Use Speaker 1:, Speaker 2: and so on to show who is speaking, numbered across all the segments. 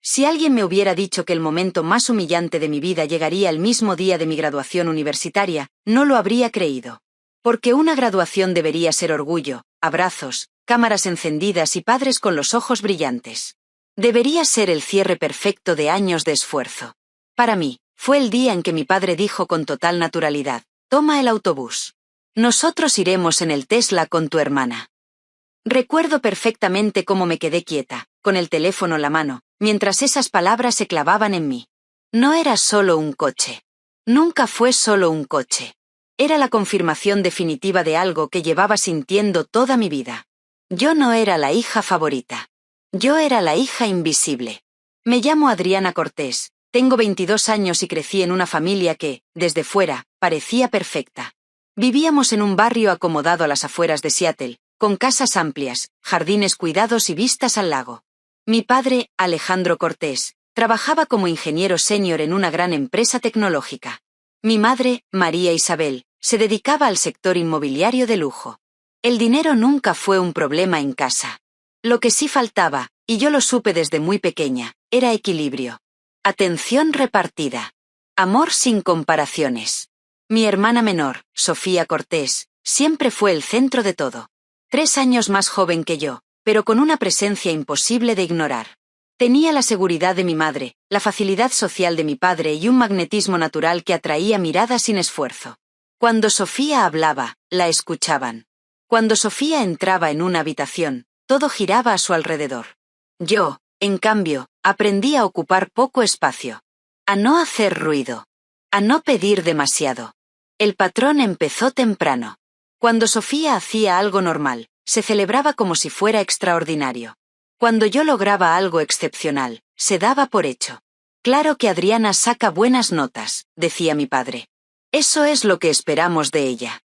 Speaker 1: Si alguien me hubiera dicho que el momento más humillante de mi vida llegaría el mismo día de mi graduación universitaria, no lo habría creído. Porque una graduación debería ser orgullo, abrazos, cámaras encendidas y padres con los ojos brillantes. Debería ser el cierre perfecto de años de esfuerzo. Para mí, fue el día en que mi padre dijo con total naturalidad: «Toma el autobús. Nosotros iremos en el Tesla con tu hermana». Recuerdo perfectamente cómo me quedé quieta, con el teléfono en la mano, mientras esas palabras se clavaban en mí. No era solo un coche. Nunca fue solo un coche. Era la confirmación definitiva de algo que llevaba sintiendo toda mi vida. Yo no era la hija favorita. Yo era la hija invisible. Me llamo Adriana Cortés, tengo 22 años y crecí en una familia que, desde fuera, parecía perfecta. Vivíamos en un barrio acomodado a las afueras de Seattle, con casas amplias, jardines cuidados y vistas al lago. Mi padre, Alejandro Cortés, trabajaba como ingeniero senior en una gran empresa tecnológica. Mi madre, María Isabel, se dedicaba al sector inmobiliario de lujo. El dinero nunca fue un problema en casa. Lo que sí faltaba, y yo lo supe desde muy pequeña, era equilibrio. Atención repartida. Amor sin comparaciones. Mi hermana menor, Sofía Cortés, siempre fue el centro de todo. 3 años más joven que yo, pero con una presencia imposible de ignorar. Tenía la seguridad de mi madre, la facilidad social de mi padre y un magnetismo natural que atraía miradas sin esfuerzo. Cuando Sofía hablaba, la escuchaban. Cuando Sofía entraba en una habitación, todo giraba a su alrededor. Yo, en cambio, aprendí a ocupar poco espacio. A no hacer ruido. A no pedir demasiado. El patrón empezó temprano. Cuando Sofía hacía algo normal, se celebraba como si fuera extraordinario. Cuando yo lograba algo excepcional, se daba por hecho. Claro que Adriana saca buenas notas, decía mi padre. Eso es lo que esperamos de ella.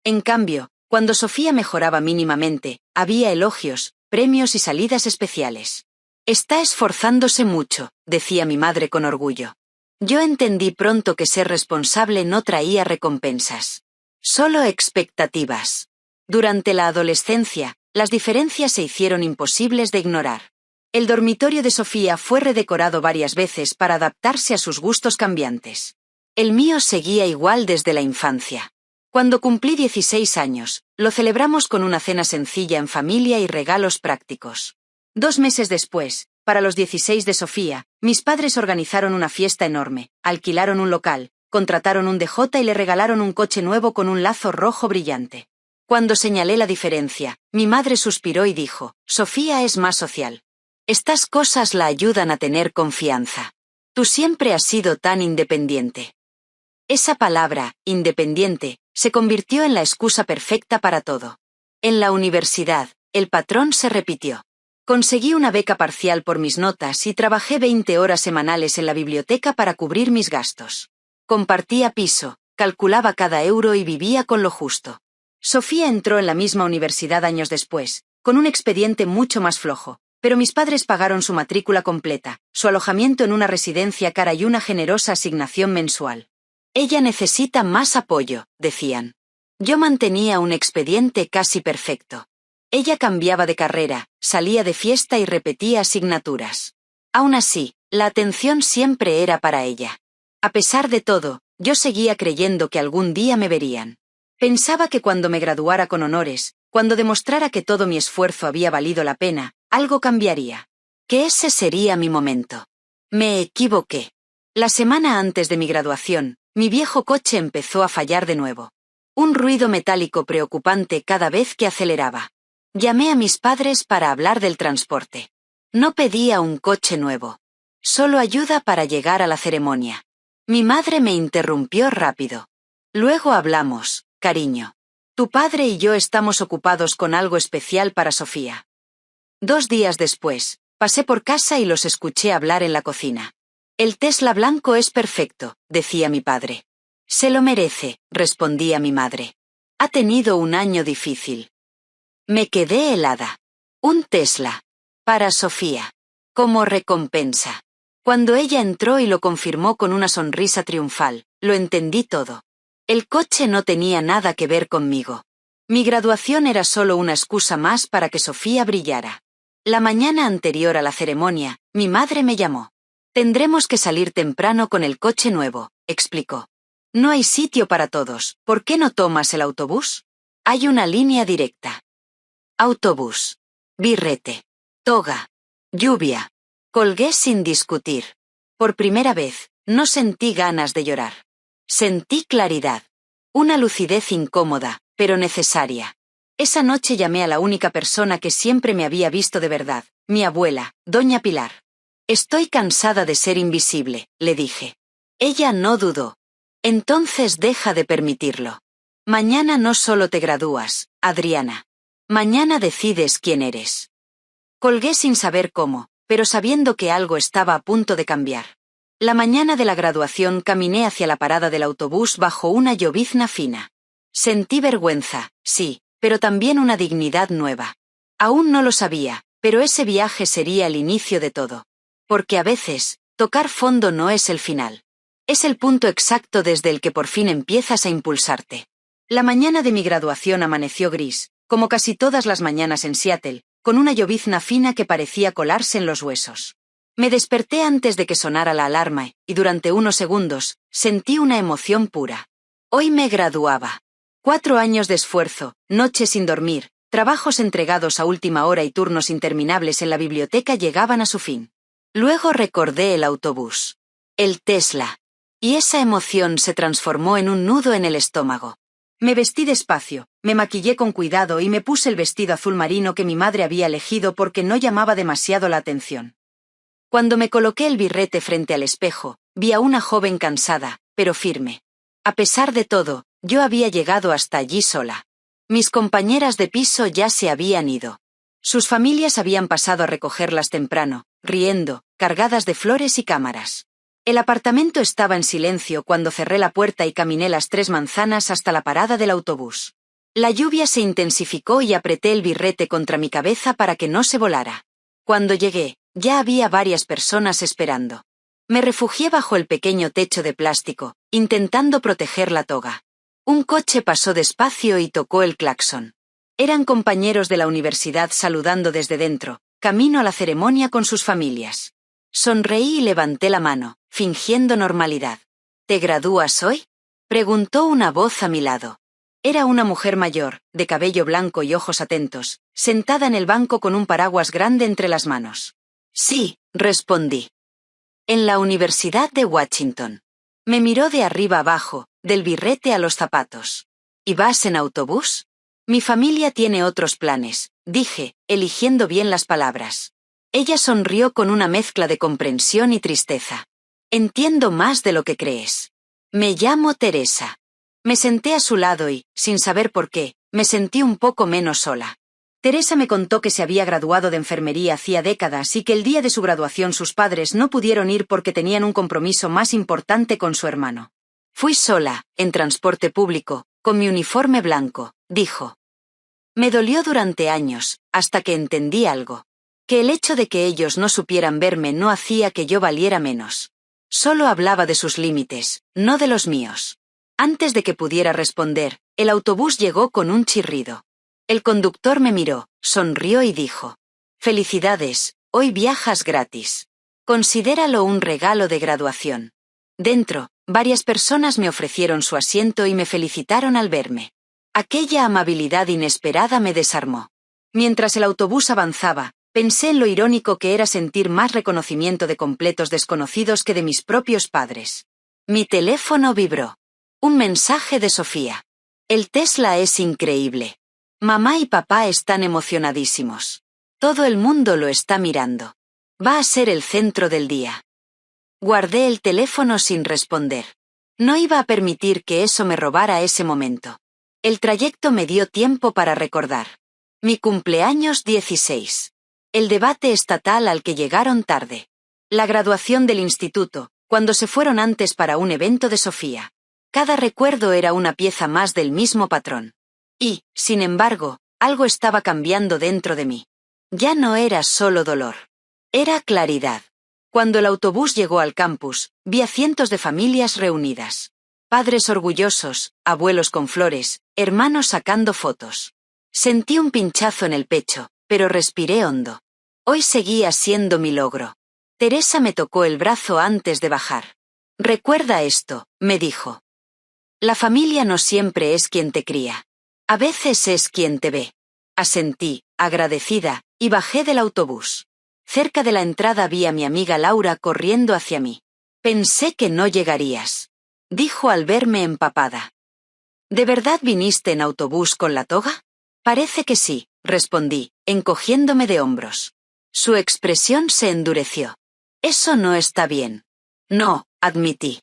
Speaker 1: En cambio, cuando Sofía mejoraba mínimamente, había elogios, premios y salidas especiales. Está esforzándose mucho, decía mi madre con orgullo. Yo entendí pronto que ser responsable no traía recompensas. Solo expectativas. Durante la adolescencia, las diferencias se hicieron imposibles de ignorar. El dormitorio de Sofía fue redecorado varias veces para adaptarse a sus gustos cambiantes. El mío seguía igual desde la infancia. Cuando cumplí 16 años, lo celebramos con una cena sencilla en familia y regalos prácticos. 2 meses después, para los 16 de Sofía, mis padres organizaron una fiesta enorme, alquilaron un local, contrataron un DJ y le regalaron un coche nuevo con un lazo rojo brillante. Cuando señalé la diferencia, mi madre suspiró y dijo: «Sofía es más social. Estas cosas la ayudan a tener confianza. Tú siempre has sido tan independiente». Esa palabra, independiente, se convirtió en la excusa perfecta para todo. En la universidad, el patrón se repitió. Conseguí una beca parcial por mis notas y trabajé 20 horas semanales en la biblioteca para cubrir mis gastos. Compartía piso, calculaba cada euro y vivía con lo justo. Sofía entró en la misma universidad años después, con un expediente mucho más flojo, pero mis padres pagaron su matrícula completa, su alojamiento en una residencia cara y una generosa asignación mensual. Ella necesita más apoyo, decían. Yo mantenía un expediente casi perfecto. Ella cambiaba de carrera, salía de fiesta y repetía asignaturas. Aún así, la atención siempre era para ella. A pesar de todo, yo seguía creyendo que algún día me verían. Pensaba que cuando me graduara con honores, cuando demostrara que todo mi esfuerzo había valido la pena, algo cambiaría. Que ese sería mi momento. Me equivoqué. La semana antes de mi graduación, mi viejo coche empezó a fallar de nuevo. Un ruido metálico preocupante cada vez que aceleraba. Llamé a mis padres para hablar del transporte. No pedía un coche nuevo. Solo ayuda para llegar a la ceremonia. Mi madre me interrumpió rápido. Luego hablamos, cariño. Tu padre y yo estamos ocupados con algo especial para Sofía. 2 días después, pasé por casa y los escuché hablar en la cocina. El Tesla blanco es perfecto, decía mi padre. Se lo merece, respondía mi madre. Ha tenido un año difícil. Me quedé helada. Un Tesla. Para Sofía. Como recompensa. Cuando ella entró y lo confirmó con una sonrisa triunfal, lo entendí todo. El coche no tenía nada que ver conmigo. Mi graduación era solo una excusa más para que Sofía brillara. La mañana anterior a la ceremonia, mi madre me llamó. Tendremos que salir temprano con el coche nuevo, explicó. No hay sitio para todos, ¿por qué no tomas el autobús? Hay una línea directa. Autobús. Birrete. Toga. Lluvia. Colgué sin discutir. Por primera vez, no sentí ganas de llorar. Sentí claridad. Una lucidez incómoda, pero necesaria. Esa noche llamé a la única persona que siempre me había visto de verdad, mi abuela, doña Pilar. Estoy cansada de ser invisible, le dije. Ella no dudó. Entonces deja de permitirlo. Mañana no solo te gradúas, Adriana. Mañana decides quién eres. Colgué sin saber cómo, pero sabiendo que algo estaba a punto de cambiar. La mañana de la graduación caminé hacia la parada del autobús bajo una llovizna fina. Sentí vergüenza, sí, pero también una dignidad nueva. Aún no lo sabía, pero ese viaje sería el inicio de todo. Porque a veces, tocar fondo no es el final. Es el punto exacto desde el que por fin empiezas a impulsarte. La mañana de mi graduación amaneció gris, como casi todas las mañanas en Seattle, con una llovizna fina que parecía colarse en los huesos. Me desperté antes de que sonara la alarma y durante unos segundos sentí una emoción pura. Hoy me graduaba. 4 años de esfuerzo, noches sin dormir, trabajos entregados a última hora y turnos interminables en la biblioteca llegaban a su fin. Luego recordé el autobús. El Tesla. Y esa emoción se transformó en un nudo en el estómago. Me vestí despacio, me maquillé con cuidado y me puse el vestido azul marino que mi madre había elegido porque no llamaba demasiado la atención. Cuando me coloqué el birrete frente al espejo, vi a una joven cansada, pero firme. A pesar de todo, yo había llegado hasta allí sola. Mis compañeras de piso ya se habían ido. Sus familias habían pasado a recogerlas temprano, riendo, cargadas de flores y cámaras. El apartamento estaba en silencio cuando cerré la puerta y caminé las 3 manzanas hasta la parada del autobús. La lluvia se intensificó y apreté el birrete contra mi cabeza para que no se volara. Cuando llegué, ya había varias personas esperando. Me refugié bajo el pequeño techo de plástico, intentando proteger la toga. Un coche pasó despacio y tocó el claxon. Eran compañeros de la universidad saludando desde dentro, camino a la ceremonia con sus familias. Sonreí y levanté la mano, fingiendo normalidad. ¿Te gradúas hoy?, preguntó una voz a mi lado. Era una mujer mayor, de cabello blanco y ojos atentos, sentada en el banco con un paraguas grande entre las manos. Sí, respondí. En la Universidad de Washington. Me miró de arriba abajo, del birrete a los zapatos. ¿Y vas en autobús? Mi familia tiene otros planes, dije, eligiendo bien las palabras. Ella sonrió con una mezcla de comprensión y tristeza. Entiendo más de lo que crees. Me llamo Teresa. Me senté a su lado y, sin saber por qué, me sentí un poco menos sola. Teresa me contó que se había graduado de enfermería hacía décadas y que el día de su graduación sus padres no pudieron ir porque tenían un compromiso más importante con su hermano. Fui sola, en transporte público, con mi uniforme blanco, dijo. Me dolió durante años, hasta que entendí algo. Que el hecho de que ellos no supieran verme no hacía que yo valiera menos. Solo hablaba de sus límites, no de los míos. Antes de que pudiera responder, el autobús llegó con un chirrido. El conductor me miró, sonrió y dijo: «Felicidades, hoy viajas gratis. Considéralo un regalo de graduación». Dentro, varias personas me ofrecieron su asiento y me felicitaron al verme. Aquella amabilidad inesperada me desarmó. Mientras el autobús avanzaba, pensé en lo irónico que era sentir más reconocimiento de completos desconocidos que de mis propios padres. Mi teléfono vibró. Un mensaje de Sofía. El Tesla es increíble. Mamá y papá están emocionadísimos. Todo el mundo lo está mirando. Va a ser el centro del día. Guardé el teléfono sin responder. No iba a permitir que eso me robara ese momento. El trayecto me dio tiempo para recordar. Mi cumpleaños 16. El debate estatal al que llegaron tarde. La graduación del instituto, cuando se fueron antes para un evento de Sofía. Cada recuerdo era una pieza más del mismo patrón. Y, sin embargo, algo estaba cambiando dentro de mí. Ya no era solo dolor. Era claridad. Cuando el autobús llegó al campus, vi a cientos de familias reunidas. Padres orgullosos, abuelos con flores, hermanos sacando fotos. Sentí un pinchazo en el pecho, pero respiré hondo. Hoy seguía siendo mi logro. Teresa me tocó el brazo antes de bajar. Recuerda esto, me dijo. La familia no siempre es quien te cría. A veces es quien te ve. Asentí, agradecida, y bajé del autobús. Cerca de la entrada vi a mi amiga Laura corriendo hacia mí. Pensé que no llegarías, dijo al verme empapada. ¿De verdad viniste en autobús con la toga? Parece que sí, respondí, encogiéndome de hombros. Su expresión se endureció. Eso no está bien. No, admití.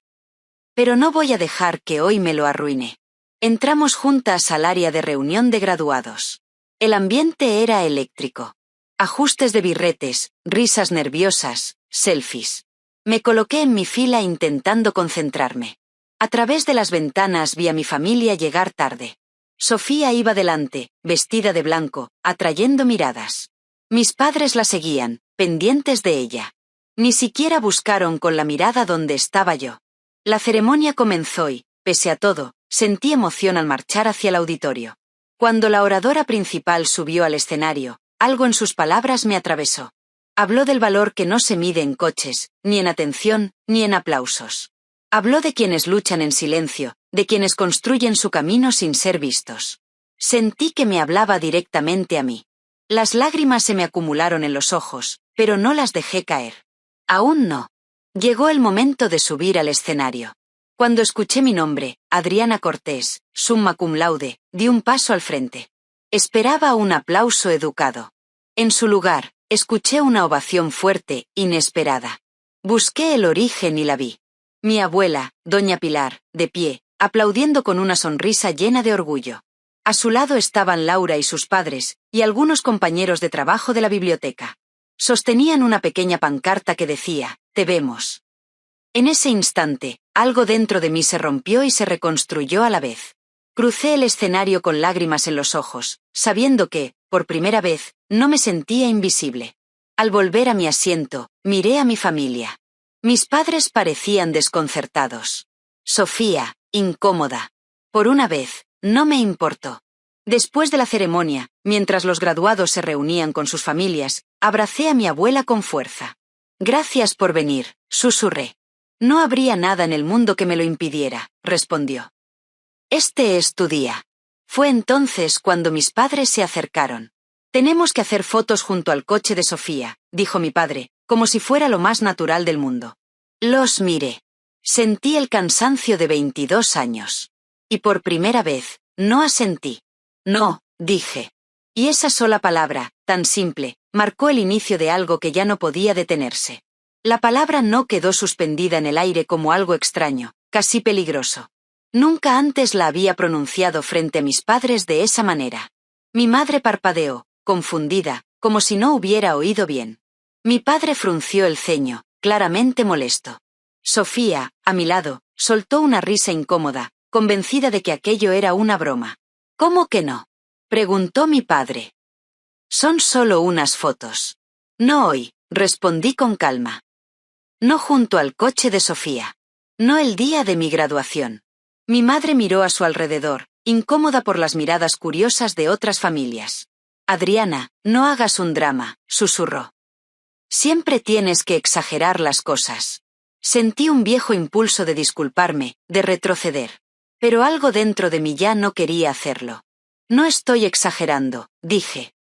Speaker 1: Pero no voy a dejar que hoy me lo arruine. Entramos juntas al área de reunión de graduados. El ambiente era eléctrico. Ajustes de birretes, risas nerviosas, selfies. Me coloqué en mi fila intentando concentrarme. A través de las ventanas vi a mi familia llegar tarde. Sofía iba delante, vestida de blanco, atrayendo miradas. Mis padres la seguían, pendientes de ella. Ni siquiera buscaron con la mirada donde estaba yo. La ceremonia comenzó y, pese a todo, sentí emoción al marchar hacia el auditorio. Cuando la oradora principal subió al escenario, algo en sus palabras me atravesó. Habló del valor que no se mide en coches, ni en atención, ni en aplausos. Habló de quienes luchan en silencio, de quienes construyen su camino sin ser vistos. Sentí que me hablaba directamente a mí. Las lágrimas se me acumularon en los ojos, pero no las dejé caer. Aún no. Llegó el momento de subir al escenario. Cuando escuché mi nombre, Adriana Cortés, summa cum laude, di un paso al frente. Esperaba un aplauso educado. En su lugar, escuché una ovación fuerte, inesperada. Busqué el origen y la vi. Mi abuela, doña Pilar, de pie, aplaudiendo con una sonrisa llena de orgullo. A su lado estaban Laura y sus padres, y algunos compañeros de trabajo de la biblioteca. Sostenían una pequeña pancarta que decía, «Te vemos». En ese instante, algo dentro de mí se rompió y se reconstruyó a la vez. Crucé el escenario con lágrimas en los ojos, sabiendo que, por primera vez, no me sentía invisible. Al volver a mi asiento, miré a mi familia. Mis padres parecían desconcertados. Sofía, incómoda. Por una vez, no me importó. Después de la ceremonia, mientras los graduados se reunían con sus familias, abracé a mi abuela con fuerza. «Gracias por venir», susurré. «No habría nada en el mundo que me lo impidiera», respondió. «Este es tu día». Fue entonces cuando mis padres se acercaron. «Tenemos que hacer fotos junto al coche de Sofía», dijo mi padre, como si fuera lo más natural del mundo. Los miré. Sentí el cansancio de 22 años. Y por primera vez, no asentí. «No», dije. Y esa sola palabra, tan simple, marcó el inicio de algo que ya no podía detenerse. La palabra no quedó suspendida en el aire como algo extraño, casi peligroso. Nunca antes la había pronunciado frente a mis padres de esa manera. Mi madre parpadeó, confundida, como si no hubiera oído bien. Mi padre frunció el ceño, claramente molesto. Sofía, a mi lado, soltó una risa incómoda, convencida de que aquello era una broma. «¿Cómo que no?», preguntó mi padre. «Son solo unas fotos». «No hoy», respondí con calma. «No junto al coche de Sofía. No el día de mi graduación». Mi madre miró a su alrededor, incómoda por las miradas curiosas de otras familias. «Adriana, no hagas un drama», susurró. «Siempre tienes que exagerar las cosas». Sentí un viejo impulso de disculparme, de retroceder. Pero algo dentro de mí ya no quería hacerlo. «No estoy exagerando», dije.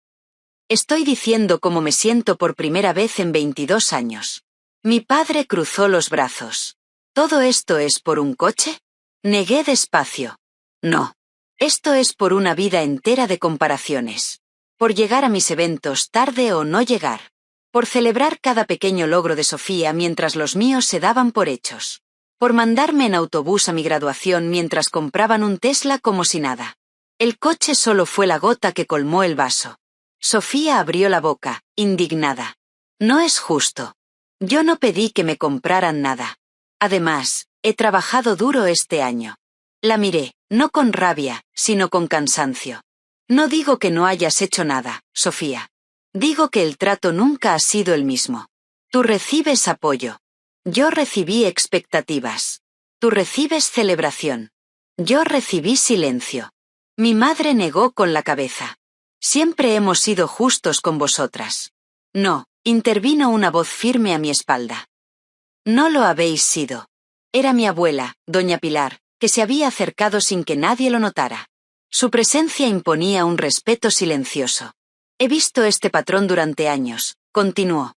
Speaker 1: «Estoy diciendo cómo me siento por primera vez en 22 años». Mi padre cruzó los brazos. «¿Todo esto es por un coche?», negué despacio. «No. Esto es por una vida entera de comparaciones. Por llegar a mis eventos tarde o no llegar. Por celebrar cada pequeño logro de Sofía mientras los míos se daban por hechos. Por mandarme en autobús a mi graduación mientras compraban un Tesla como si nada. El coche solo fue la gota que colmó el vaso». Sofía abrió la boca, indignada. «No es justo. Yo no pedí que me compraran nada. Además, he trabajado duro este año». La miré, no con rabia, sino con cansancio. «No digo que no hayas hecho nada, Sofía. Digo que el trato nunca ha sido el mismo. Tú recibes apoyo. Yo recibí expectativas. Tú recibes celebración. Yo recibí silencio». Mi madre negó con la cabeza. «Siempre hemos sido justos con vosotras». «No, Intervino una voz firme a mi espalda. No lo habéis sido. Era mi abuela, doña Pilar, que se había acercado sin que nadie lo notara. Su presencia imponía un respeto silencioso. He visto este patrón durante años, continuó.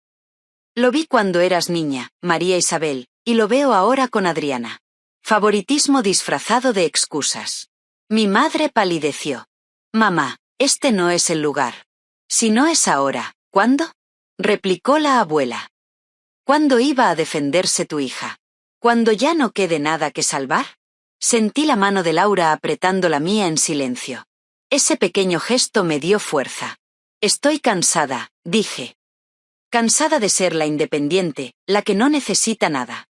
Speaker 1: Lo vi cuando eras niña, María Isabel, y lo veo ahora con Adriana. Favoritismo disfrazado de excusas. Mi madre palideció. Mamá, este no es el lugar. Si no es ahora, ¿cuándo? Replicó la abuela. ¿Cuándo iba a defenderse tu hija? ¿Cuando ya no quede nada que salvar? Sentí la mano de Laura apretando la mía en silencio. Ese pequeño gesto me dio fuerza. Estoy cansada, dije. Cansada de ser la independiente, la que no necesita nada.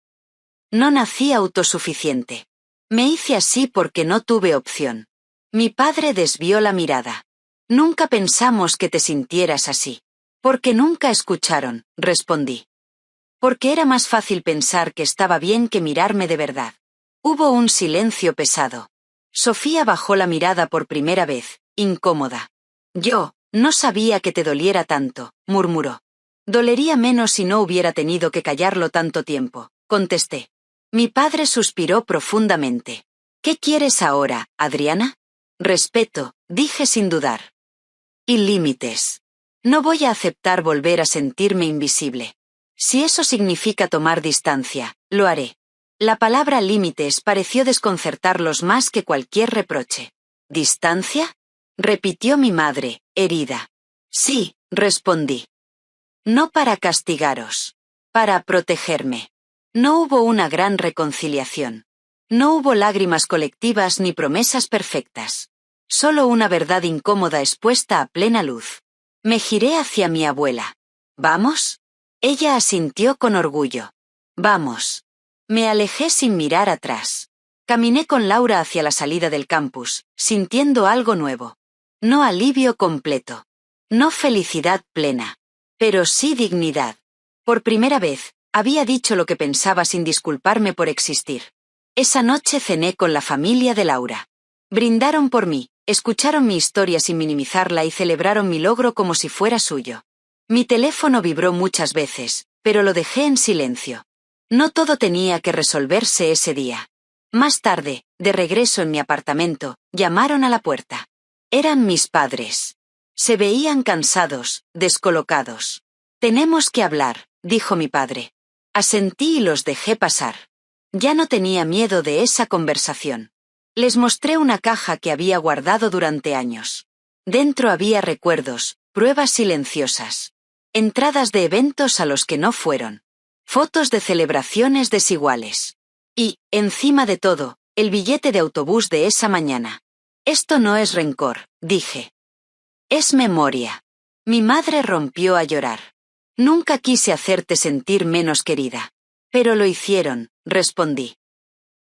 Speaker 1: No nací autosuficiente. Me hice así porque no tuve opción. Mi padre desvió la mirada. Nunca pensamos que te sintieras así. Porque nunca escucharon, respondí. Porque era más fácil pensar que estaba bien que mirarme de verdad. Hubo un silencio pesado. Sofía bajó la mirada por primera vez, incómoda. Yo, no sabía que te doliera tanto, murmuró. Dolería menos si no hubiera tenido que callarlo tanto tiempo, contesté. Mi padre suspiró profundamente. ¿Qué quieres ahora, Adriana? Respeto, dije sin dudar. Y límites. No voy a aceptar volver a sentirme invisible. Si eso significa tomar distancia, lo haré. La palabra límites pareció desconcertarlos más que cualquier reproche. ¿Distancia? Repitió mi madre, herida. Sí, respondí. No para castigaros. Para protegerme. No hubo una gran reconciliación. No hubo lágrimas colectivas ni promesas perfectas. Solo una verdad incómoda expuesta a plena luz. Me giré hacia mi abuela. ¿Vamos? Ella asintió con orgullo. Vamos. Me alejé sin mirar atrás. Caminé con Laura hacia la salida del campus, sintiendo algo nuevo. No alivio completo. No felicidad plena. Pero sí dignidad. Por primera vez, había dicho lo que pensaba sin disculparme por existir. Esa noche cené con la familia de Laura. Brindaron por mí, escucharon mi historia sin minimizarla y celebraron mi logro como si fuera suyo. Mi teléfono vibró muchas veces, pero lo dejé en silencio. No todo tenía que resolverse ese día. Más tarde, de regreso en mi apartamento, llamaron a la puerta. Eran mis padres. Se veían cansados, descolocados. Tenemos que hablar, dijo mi padre. Asentí y los dejé pasar. Ya no tenía miedo de esa conversación. Les mostré una caja que había guardado durante años. Dentro había recuerdos, pruebas silenciosas. Entradas de eventos a los que no fueron. Fotos de celebraciones desiguales. Y, encima de todo, el billete de autobús de esa mañana. Esto no es rencor, dije. Es memoria. Mi madre rompió a llorar. Nunca quise hacerte sentir menos querida. Pero lo hicieron, respondí.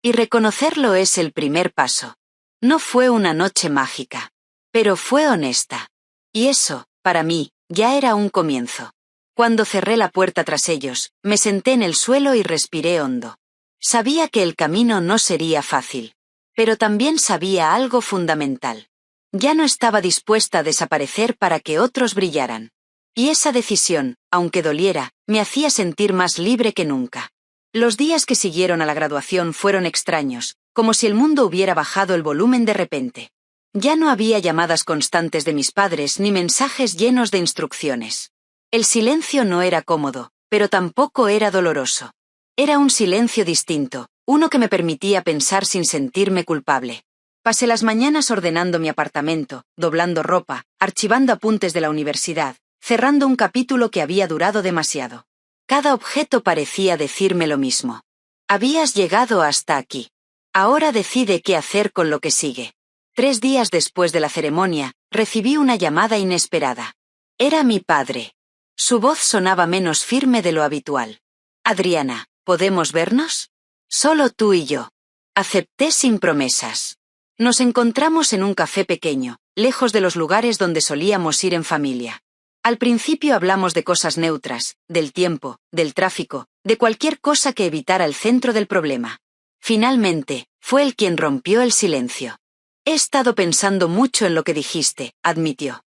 Speaker 1: Y reconocerlo es el primer paso. No fue una noche mágica. Pero fue honesta. Y eso, para mí, ya era un comienzo. Cuando cerré la puerta tras ellos, me senté en el suelo y respiré hondo. Sabía que el camino no sería fácil. Pero también sabía algo fundamental. Ya no estaba dispuesta a desaparecer para que otros brillaran. Y esa decisión, aunque doliera, me hacía sentir más libre que nunca. Los días que siguieron a la graduación fueron extraños, como si el mundo hubiera bajado el volumen de repente. Ya no había llamadas constantes de mis padres ni mensajes llenos de instrucciones. El silencio no era cómodo, pero tampoco era doloroso. Era un silencio distinto, uno que me permitía pensar sin sentirme culpable. Pasé las mañanas ordenando mi apartamento, doblando ropa, archivando apuntes de la universidad, cerrando un capítulo que había durado demasiado. Cada objeto parecía decirme lo mismo. Habías llegado hasta aquí. Ahora decide qué hacer con lo que sigue. 3 días después de la ceremonia, recibí una llamada inesperada. Era mi padre. Su voz sonaba menos firme de lo habitual. Adriana, ¿podemos vernos? Solo tú y yo. Acepté sin promesas. Nos encontramos en un café pequeño, lejos de los lugares donde solíamos ir en familia. Al principio hablamos de cosas neutras, del tiempo, del tráfico, de cualquier cosa que evitara el centro del problema. Finalmente, fue él quien rompió el silencio. He estado pensando mucho en lo que dijiste, admitió.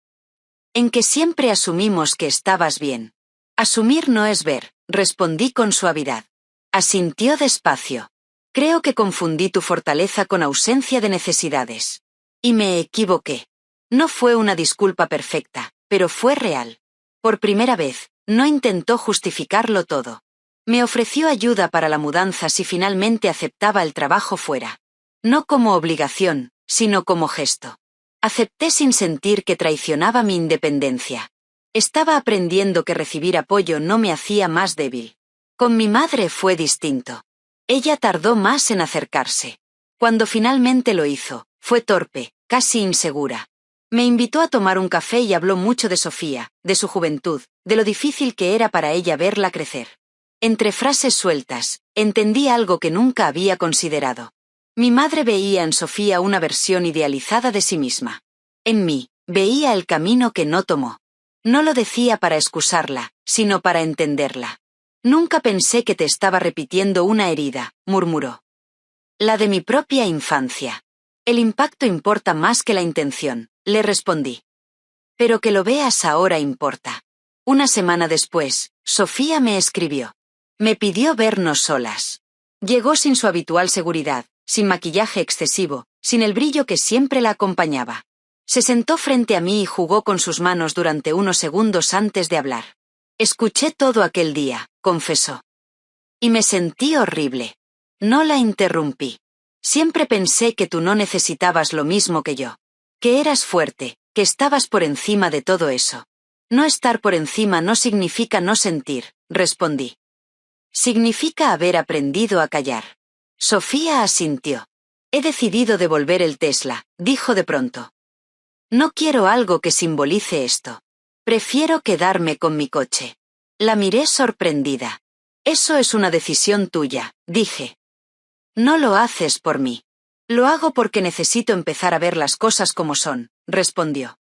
Speaker 1: En que siempre asumimos que estabas bien. Asumir no es ver, respondí con suavidad. Asintió despacio. Creo que confundí tu fortaleza con ausencia de necesidades. Y me equivoqué. No fue una disculpa perfecta, pero fue real. Por primera vez, no intentó justificarlo todo. Me ofreció ayuda para la mudanza si finalmente aceptaba el trabajo fuera. No como obligación, sino como gesto. Acepté sin sentir que traicionaba mi independencia. Estaba aprendiendo que recibir apoyo no me hacía más débil. Con mi madre fue distinto. Ella tardó más en acercarse. Cuando finalmente lo hizo, fue torpe, casi insegura. Me invitó a tomar un café y habló mucho de Sofía, de su juventud, de lo difícil que era para ella verla crecer. Entre frases sueltas, entendí algo que nunca había considerado. Mi madre veía en Sofía una versión idealizada de sí misma. En mí, veía el camino que no tomó. No lo decía para excusarla, sino para entenderla. Nunca pensé que te estaba repitiendo una herida, murmuró. La de mi propia infancia. El impacto importa más que la intención, le respondí. Pero que lo veas ahora importa. Una semana después, Sofía me escribió. Me pidió vernos solas. Llegó sin su habitual seguridad, sin maquillaje excesivo, sin el brillo que siempre la acompañaba. Se sentó frente a mí y jugó con sus manos durante unos segundos antes de hablar. Escuché todo aquel día, confesó. Y me sentí horrible. No la interrumpí. Siempre pensé que tú no necesitabas lo mismo que yo. Que eras fuerte, que estabas por encima de todo eso. No estar por encima no significa no sentir, respondí. Significa haber aprendido a callar. Sofía asintió. He decidido devolver el Tesla, dijo de pronto. No quiero algo que simbolice esto. Prefiero quedarme con mi coche. La miré sorprendida. Eso es una decisión tuya, dije. No lo haces por mí. Lo hago porque necesito empezar a ver las cosas como son, respondió.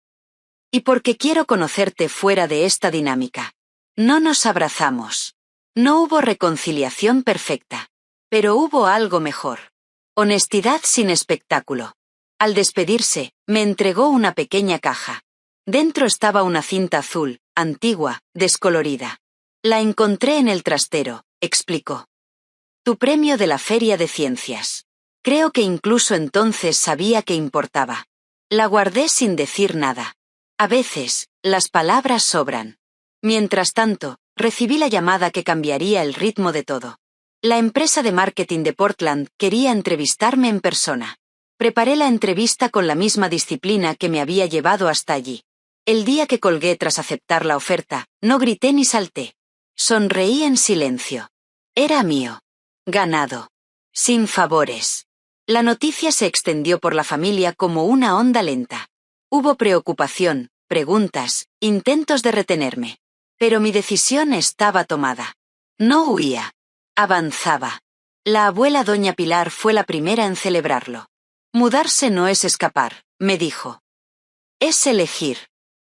Speaker 1: Y porque quiero conocerte fuera de esta dinámica. No nos abrazamos. No hubo reconciliación perfecta. Pero hubo algo mejor. Honestidad sin espectáculo. Al despedirse, me entregó una pequeña caja. Dentro estaba una cinta azul, antigua, descolorida. La encontré en el trastero, explicó. Tu premio de la Feria de Ciencias. Creo que incluso entonces sabía que importaba. La guardé sin decir nada. A veces, las palabras sobran. Mientras tanto, recibí la llamada que cambiaría el ritmo de todo. La empresa de marketing de Portland quería entrevistarme en persona. Preparé la entrevista con la misma disciplina que me había llevado hasta allí. El día que colgué tras aceptar la oferta, no grité ni salté. Sonreí en silencio. Era mío. Ganado. Sin favores. La noticia se extendió por la familia como una onda lenta. Hubo preocupación, preguntas, intentos de retenerme. Pero mi decisión estaba tomada. No huía. Avanzaba. La abuela doña Pilar fue la primera en celebrarlo. Mudarse no es escapar, me dijo. Es elegir.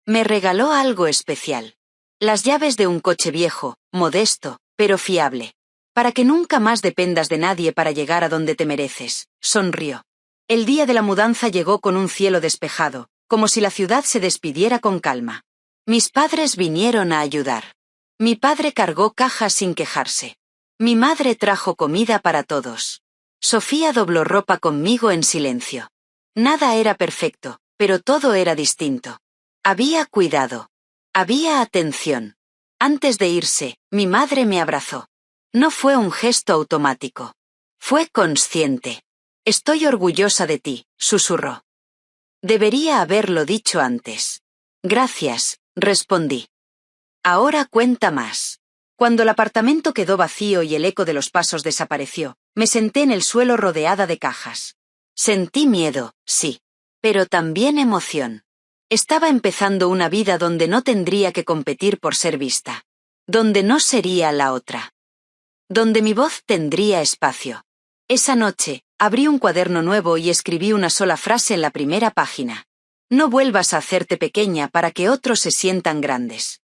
Speaker 1: Me regaló algo especial. Las llaves de un coche viejo, modesto, pero fiable. Para que nunca más dependas de nadie para llegar a donde te mereces, sonrió. El día de la mudanza llegó con un cielo despejado, como si la ciudad se despidiera con calma. Mis padres vinieron a ayudar. Mi padre cargó cajas sin quejarse. Mi madre trajo comida para todos. Sofía dobló ropa conmigo en silencio. Nada era perfecto, pero todo era distinto. Había cuidado. Había atención. Antes de irse, mi madre me abrazó. No fue un gesto automático. Fue consciente. Estoy orgullosa de ti, susurró. Debería haberlo dicho antes. Gracias, respondí. Ahora cuenta más. Cuando el apartamento quedó vacío y el eco de los pasos desapareció, me senté en el suelo rodeada de cajas. Sentí miedo, sí, pero también emoción. Estaba empezando una vida donde no tendría que competir por ser vista. Donde no sería la otra. Donde mi voz tendría espacio. Esa noche, abrí un cuaderno nuevo y escribí una sola frase en la primera página. No vuelvas a hacerte pequeña para que otros se sientan grandes.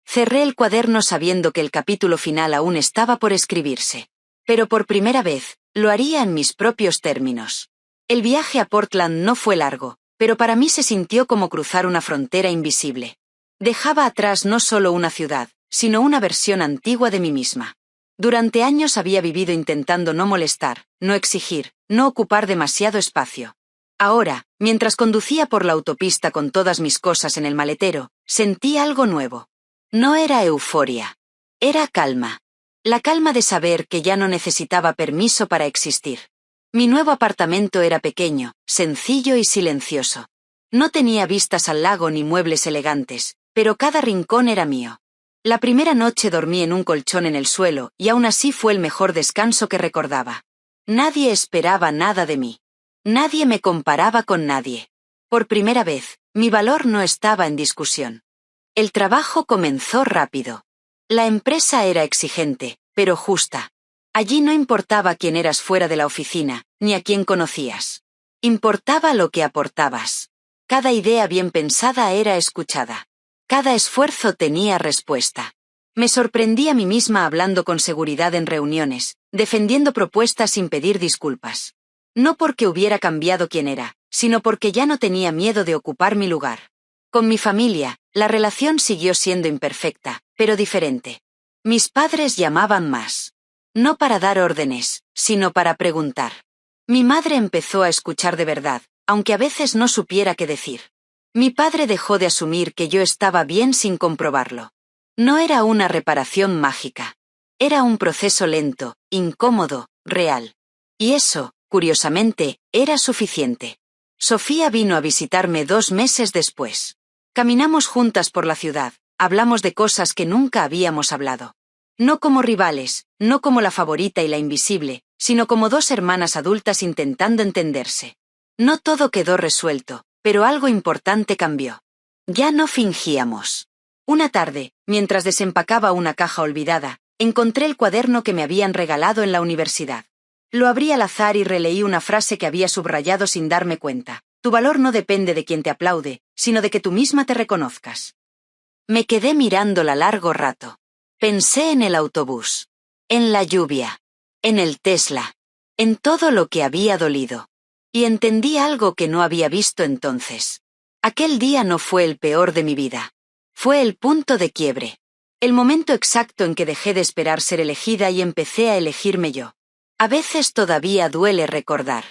Speaker 1: Cerré el cuaderno sabiendo que el capítulo final aún estaba por escribirse. Pero por primera vez, lo haría en mis propios términos. El viaje a Portland no fue largo, pero para mí se sintió como cruzar una frontera invisible. Dejaba atrás no solo una ciudad, sino una versión antigua de mí misma. Durante años había vivido intentando no molestar, no exigir, no ocupar demasiado espacio. Ahora, mientras conducía por la autopista con todas mis cosas en el maletero, sentí algo nuevo. No era euforia. Era calma. La calma de saber que ya no necesitaba permiso para existir. Mi nuevo apartamento era pequeño, sencillo y silencioso. No tenía vistas al lago ni muebles elegantes, pero cada rincón era mío. La primera noche dormí en un colchón en el suelo, y aún así fue el mejor descanso que recordaba. Nadie esperaba nada de mí. Nadie me comparaba con nadie. Por primera vez, mi valor no estaba en discusión. El trabajo comenzó rápido. La empresa era exigente, pero justa. Allí no importaba quién eras fuera de la oficina, ni a quién conocías. Importaba lo que aportabas. Cada idea bien pensada era escuchada. Cada esfuerzo tenía respuesta. Me sorprendí a mí misma hablando con seguridad en reuniones, defendiendo propuestas sin pedir disculpas. No porque hubiera cambiado quién era, sino porque ya no tenía miedo de ocupar mi lugar. Con mi familia, la relación siguió siendo imperfecta, pero diferente. Mis padres llamaban más. No para dar órdenes, sino para preguntar. Mi madre empezó a escuchar de verdad, aunque a veces no supiera qué decir. Mi padre dejó de asumir que yo estaba bien sin comprobarlo. No era una reparación mágica. Era un proceso lento, incómodo, real. Y eso, curiosamente, era suficiente. Sofía vino a visitarme 2 meses después. Caminamos juntas por la ciudad, hablamos de cosas que nunca habíamos hablado. No como rivales, no como la favorita y la invisible, sino como 2 hermanas adultas intentando entenderse. No todo quedó resuelto, pero algo importante cambió. Ya no fingíamos. Una tarde, mientras desempacaba una caja olvidada, encontré el cuaderno que me habían regalado en la universidad. Lo abrí al azar y releí una frase que había subrayado sin darme cuenta. Tu valor no depende de quien te aplaude, sino de que tú misma te reconozcas. Me quedé mirándola largo rato. Pensé en el autobús, en la lluvia, en el Tesla, en todo lo que había dolido. Y entendí algo que no había visto entonces. Aquel día no fue el peor de mi vida. Fue el punto de quiebre. El momento exacto en que dejé de esperar ser elegida y empecé a elegirme yo. A veces todavía duele recordar.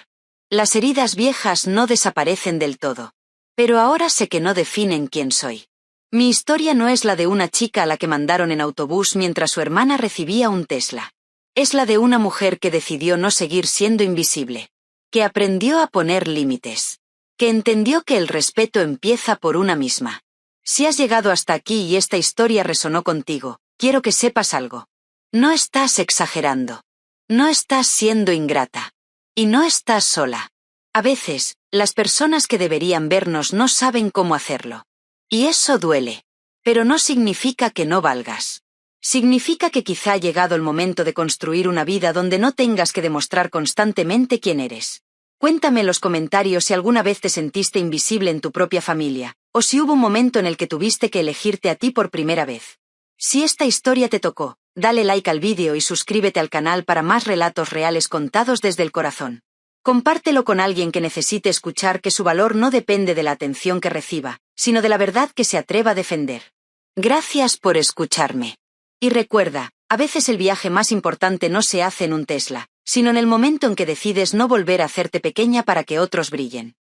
Speaker 1: Las heridas viejas no desaparecen del todo. Pero ahora sé que no definen quién soy. Mi historia no es la de una chica a la que mandaron en autobús mientras su hermana recibía un Tesla. Es la de una mujer que decidió no seguir siendo invisible. Que aprendió a poner límites. Que entendió que el respeto empieza por una misma. Si has llegado hasta aquí y esta historia resonó contigo, quiero que sepas algo. No estás exagerando. No estás siendo ingrata. Y no estás sola. A veces, las personas que deberían vernos no saben cómo hacerlo. Y eso duele. Pero no significa que no valgas. Significa que quizá ha llegado el momento de construir una vida donde no tengas que demostrar constantemente quién eres. Cuéntame en los comentarios si alguna vez te sentiste invisible en tu propia familia, o si hubo un momento en el que tuviste que elegirte a ti por primera vez. Si esta historia te tocó, dale like al vídeo y suscríbete al canal para más relatos reales contados desde el corazón. Compártelo con alguien que necesite escuchar que su valor no depende de la atención que reciba, sino de la verdad que se atreva a defender. Gracias por escucharme. Y recuerda, a veces el viaje más importante no se hace en un Tesla, sino en el momento en que decides no volver a hacerte pequeña para que otros brillen.